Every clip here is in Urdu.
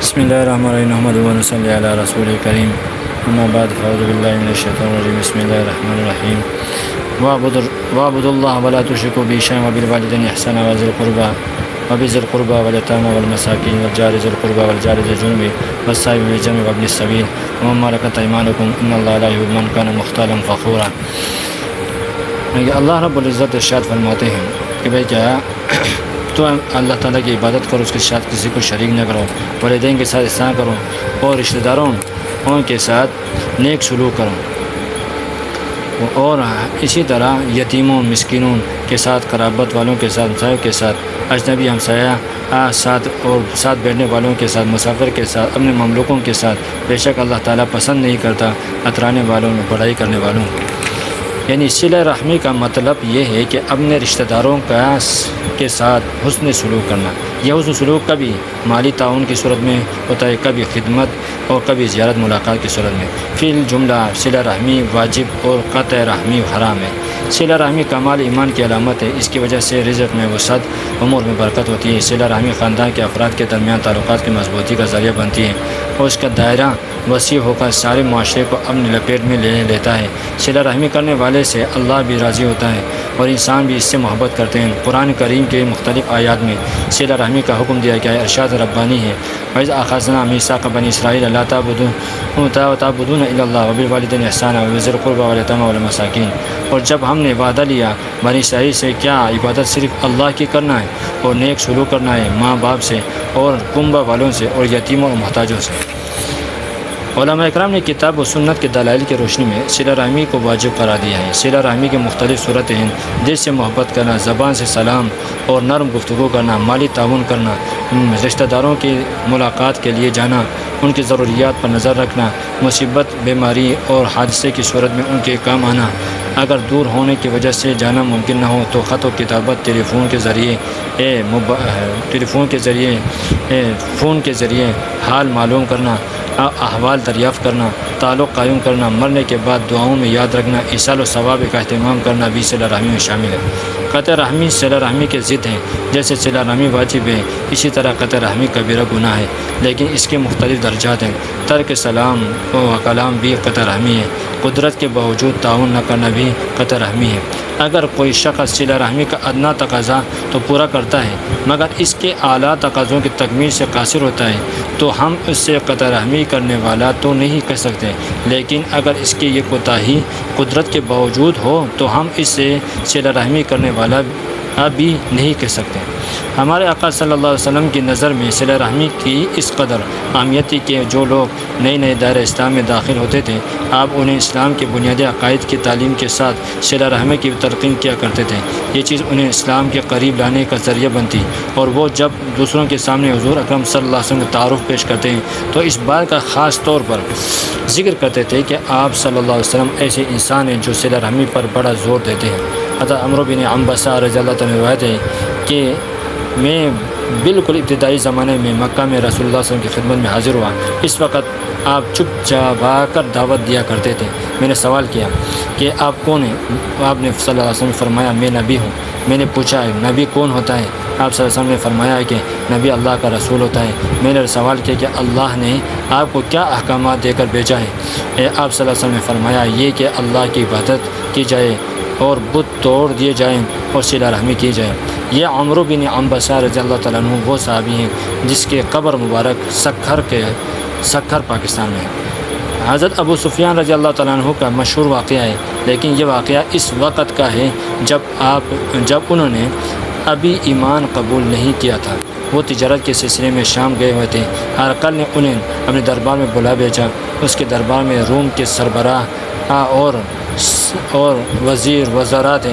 بسم اللہ الرحمن الرحیم محمد صلی علی رسول کریم اما بعد فاعوذ باللہ من الشیطان الرجیم بسم اللہ الرحمن الرحیم واعبدوا اللہ ولا تشرکوا به شیئا وبالوالدین احسانا وذی القربى وبذی القربى والیتامى والمساکین والجار ذی القربى والجار ذی الجنب والصاحب بالجنب وابن السبیل ومما ملکت ایمانکم ان اللہ لا یحب من کان مختالا فخورا۔ اللہ رب العزت ارشاد فرماتے ہیں کہ بھائی کیا تو اللہ تعالیٰ کی عبادت کرو، اس کے ساتھ کسی کو شریک نہ کرو، والدین کے ساتھ احسان کرو اور رشتہ داروں کے ساتھ نیک سلوک کرو، اور اسی طرح یتیموں مسکینوں کے ساتھ، قرابت والوں کے ساتھ، ہمسایوں کے ساتھ، اجنبی ہمسایہ ساتھ اور ساتھ بیٹھنے والوں کے ساتھ، مسافر کے ساتھ، اپنے مملوکوں کے ساتھ بے شک اللہ تعالیٰ پسند نہیں کرتا اترانے والوں میں بڑائی کرنے والوں۔ یعنی صلہ رحمی کا مطلب یہ ہے کہ اپنے رشتہ داروں کے ساتھ حسن سلوک کرنا۔ یہ حسن سلوک کبھی مالی تعاون کی صورت میں ہوتا ہے، کبھی خدمت اور کبھی زیارت ملاقات کی صورت میں۔ فی الجملہ صلہ رحمی واجب اور قطع رحمی حرام ہے۔ صلہ رحمی کمال ایمان کی علامت ہے، اس کی وجہ سے رزق میں وسعت، امور میں برکت ہوتی ہے۔ صلہ رحمی خاندان کے افراد کے درمیان تعلقات کی مضبوطی کا ذریعہ بنتی ہے اور اس کا دائرہ وسیع ہو کر سارے معاشرے کو اپنی لپیٹ میں لے لیتا ہے۔ صلہ رحمی کرنے والے سے اللہ بھی راضی ہوتا ہے اور انسان بھی اس سے محبت کرتے ہیں۔ قرآن کریم کے مختلف آیات میں صلہ رحمی کا حکم دیا گیا ہے، ارشاد ربانی ہے، وَإِذْ أَخَذْنَا مِيثَاقَ بَنِي إِسْرَائِيلَ لَا تَعْبُدُونَ إِلَّا اللَّهَ وَبِالْوَالِدَيْنِ إِحْسَانًا وَبِذِي الْقُرْبَى وَالْيَتَامَى وَالْمَسَاكِينِ۔ اور جب ہم نے وعدہ لیا بنی اسرائیل سے، کیا عبادت صرف اللہ کی کرنا ہے اور نیک سلوک کرنا ہے ماں باپ سے اور کنبہ والوں سے اور یتیموں اور محتاجوں سے۔ علماء اکرام نے کتاب و سنت کے دلائل کی روشنی میں صلہ رحمی کو واجب قرار دیا ہے۔ صلہ رحمی کی مختلف صورتیں ہیں، دل سے محبت کرنا، زبان سے سلام اور نرم گفتگو کرنا، مالی تعاون کرنا، رشتہ داروں کی ملاقات کے لیے جانا، ان کی ضروریات پر نظر رکھنا، مصیبت، بیماری اور حادثے کی صورت میں ان کے کام آنا، اگر دور ہونے کی وجہ سے جانا ممکن نہ ہو تو خط و کتابت، ٹیلیفون کے ذریعے حال معلوم کرنا، احوال دریافت کرنا، تعلق قائم کرنا، مرنے کے بعد دعاؤں میں یاد رکھنا، ایصال و ثواب کا اہتمام کرنا بھی صلہ رحمی میں شامل ہے۔ قطع رحمی صلہ رحمی کے ضد ہیں، جیسے صلہ رحمی واجب ہے اسی طرح قطع رحمی کبیرہ گناہ ہے، لیکن اس کے مختلف درجات ہیں۔ ترک سلام و کلام بھی قطع رحمی ہے، قدرت کے باوجود تعاون نہ کرنا بھی قطع رحمی ہے۔ اگر کوئی شخص صلہ رحمی کا ادنیٰ تقاضا تو پورا کرتا ہے مگر اس کے اعلیٰ تقاضوں کی تکمیل سے قاصر ہوتا ہے تو ہم اس سے قطع رحمی کرنے والا تو نہیں کہہ سکتے، لیکن اگر اس کی یہ کوتاہی قدرت کے باوجود ہو تو ہم اس سے صلہ رحمی کرنے والا بھی نہیں کہہ سکتے۔ ہمارے آقا صلی اللہ علیہ وسلم کی نظر میں صلہ رحمی کی اس قدر اہمیت تھی کہ جو لوگ نئے دائرہ اسلام میں داخل ہوتے تھے آپ انہیں اسلام کے بنیادی عقائد کی تعلیم کے ساتھ صلہ رحمی کی تلقین کیا کرتے تھے۔ یہ چیز انہیں اسلام کے قریب لانے کا ذریعہ بنتی، اور وہ جب دوسروں کے سامنے حضور اکرم صلی اللہ علیہ وسلم کا تعارف پیش کرتے ہیں تو اس بات کا خاص طور پر ذکر کرتے تھے کہ آپ صلی اللہ علیہ وسلم ایسے انسان ہیں جو صلہ رحمی پر بڑا زور دیتے ہیں۔ حضرت عمرو بن عنبسہ رضی اللہ تعالیٰ روایت ہے کہ میں بالکل ابتدائی زمانے میں مکہ میں رسول اللہ صلی اللہ علیہ وسلم کی خدمت میں حاضر ہوا۔ اس وقت آپ چپ چاپا کر دعوت دیا کرتے تھے۔ میں نے سوال کیا کہ آپ کون ہیں؟ آپ نے صلی اللہ علیہ وسلم نے فرمایا میں نبی ہوں۔ میں نے پوچھا ہے نبی کون ہوتا ہے؟ آپ صلی اللہ علیہ وسلم نے فرمایا کہ نبی اللہ کا رسول ہوتا ہے۔ میں نے سوال کیا کہ اللہ نے آپ کو کیا احکامات دے کر بھیجا ہے؟ آپ صلی اللہ علیہ وسلم نے فرمایا یہ کہ اللہ کی عبادت کی جائے اور بت توڑ دیے جائیں اور صلہ رحمی کی جائے۔ یہ عمرو بن عنبسہ رضی اللہ تعالیٰ عنہ وہ صحابی ہیں جس کے قبر مبارک سکھر پاکستان میں ہے۔ حضرت ابو سفیان رضی اللہ تعالیٰ عنہ کا مشہور واقعہ ہے، لیکن یہ واقعہ اس وقت کا ہے جب انہوں نے ابھی ایمان قبول نہیں کیا تھا۔ وہ تجارت کے سلسلے میں شام گئے ہوئے تھے۔ ہرقل نے انہیں اپنے دربار میں بلا بھیجا۔ اس کے دربار میں روم کے سربراہ اور وزیر وزراء تھے،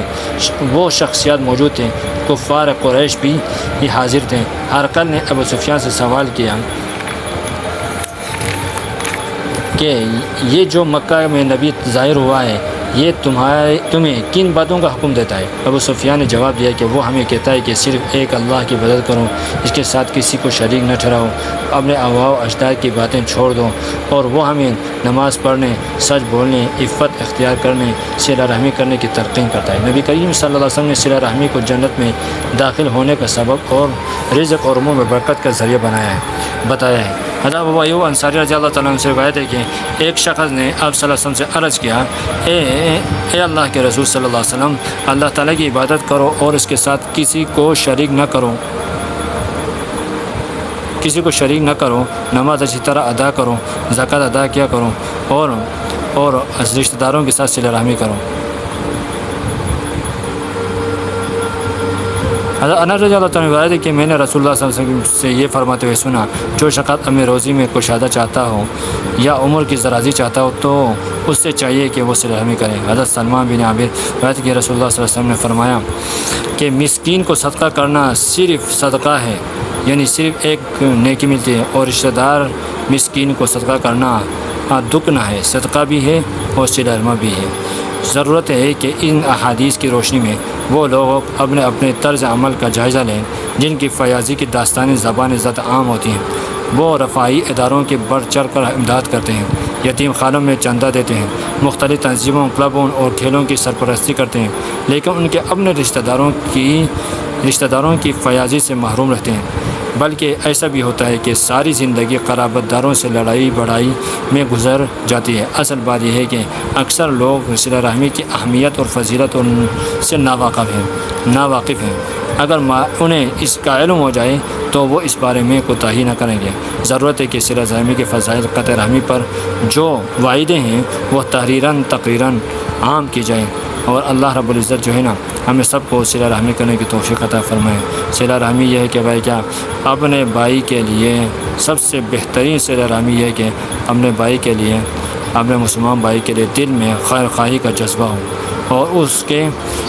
وہ شخصیات موجود تھے، کفار قریش بھی حاضر تھے۔ ہرقل نے ابو سفیان سے سوال کیا کہ یہ جو مکہ میں نبی ظاہر ہوا ہے یہ تمہیں کن باتوں کا حکم دیتا ہے؟ ابو سفیان نے جواب دیا کہ وہ ہمیں کہتا ہے کہ صرف ایک اللہ کی عبادت کرو، اس کے ساتھ کسی کو شریک نہ ٹھہراؤ، اپنے آباء و اجداد کی باتیں چھوڑ دو، اور وہ ہمیں نماز پڑھنے، سچ بولنے، عفت اختیار کرنے، صلہ رحمی کرنے کی تلقین کرتا ہے۔ نبی کریم صلی اللہ علیہ وسلم نے صلہ رحمی کو جنت میں داخل ہونے کا سبب اور رزق اور امور میں برکت کا ذریعہ بتایا ہے۔ حضرت ابو ایوب انصاری رضی اللہ تعالیٰ عنہ سے روایت ہے کہ ایک شخص نے آپ صلی اللہ علیہ وسلم سے عرض کیا، اے اللہ کے رسول صلی اللہ علیہ وسلم، اللہ تعالیٰ کی عبادت کرو اور اس کے ساتھ کسی کو شریک نہ کرو، کسی کو شریک نہ کرو، نماز اچھی طرح ادا کرو، زکوٰۃ ادا کیا کرو، اور رشتہ داروں کے ساتھ صلہ رحمی کرو۔ حضرت انس رضی اللہ تعالیٰ عنہ روایت ہے کہ میں نے رسول اللہ صلی اللہ علیہ وسلم سے یہ فرماتے ہوئے سنا، جو شخص اپنے روزی میں کشادہ چاہتا ہو یا عمر کی درازی چاہتا ہو تو اس سے چاہیے کہ وہ صلہ رحمی کرے۔ حضرت سلمان بن عابد روایت کہ رسول اللہ صلی اللہ علیہ وسلم نے فرمایا کہ مسکین کو صدقہ کرنا صرف صدقہ ہے، یعنی صرف ایک نیکی ملتی ہے، اور رشتہ دار مسکین کو صدقہ کرنا دگنا ہے، صدقہ بھی ہے اور صلہ رحمی بھی ہے۔ ضرورت ہے کہ ان احادیث کی روشنی میں وہ لوگ اپنے طرز عمل کا جائزہ لیں جن کی فیاضی کی داستانیں زبان زد عام ہوتی ہیں۔ وہ رفاہی اداروں کے بڑھ چڑھ کر امداد کرتے ہیں، یتیم خانوں میں چندہ دیتے ہیں، مختلف تنظیموں، کلبوں اور کھیلوں کی سرپرستی کرتے ہیں، لیکن ان کے اپنے رشتہ داروں کی فیاضی سے محروم رہتے ہیں۔ بلکہ ایسا بھی ہوتا ہے کہ ساری زندگی قرابت داروں سے لڑائی بڑھائی میں گزر جاتی ہے۔ اصل بات یہ ہے کہ اکثر لوگ صلہ رحمی کی اہمیت اور فضیلت سے ناواقف ہیں۔ اگر انہیں اس کا علم ہو جائے تو وہ اس بارے میں کوتاہی نہ کریں گے۔ ضرورت ہے کہ صلہ رحمی کے فضائل قطع رحمی پر جو وعدے ہیں وہ تقریراً عام کی جائیں، اور اللہ رب العزت جو ہے نا ہمیں سب کو صلہ رحمی کرنے کی توفیق عطا فرمائے۔ صلہ رحمی یہ ہے کہ بھائی کیا اپنے بھائی کے لیے سب سے بہترین صلہ رحمی یہ ہے کہ اپنے بھائی کے لیے، اپنے مسلمان بھائی کے لیے دل میں خیر خواہی کا جذبہ ہو، اور اس کے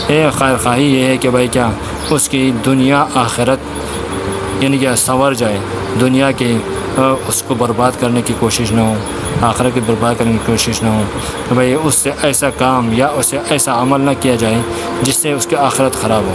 خیر خواہی یہ ہے کہ بھائی کیا اس کی دنیا آخرت یعنی کہ سنور جائے، دنیا کے اس کو برباد کرنے کی کوشش نہ ہو، آخرت کی برباد کرنے کی کوشش نہ ہو کہ بھائی اس سے ایسا کام یا اس سے ایسا عمل نہ کیا جائے جس سے اس کی آخرت خراب ہو۔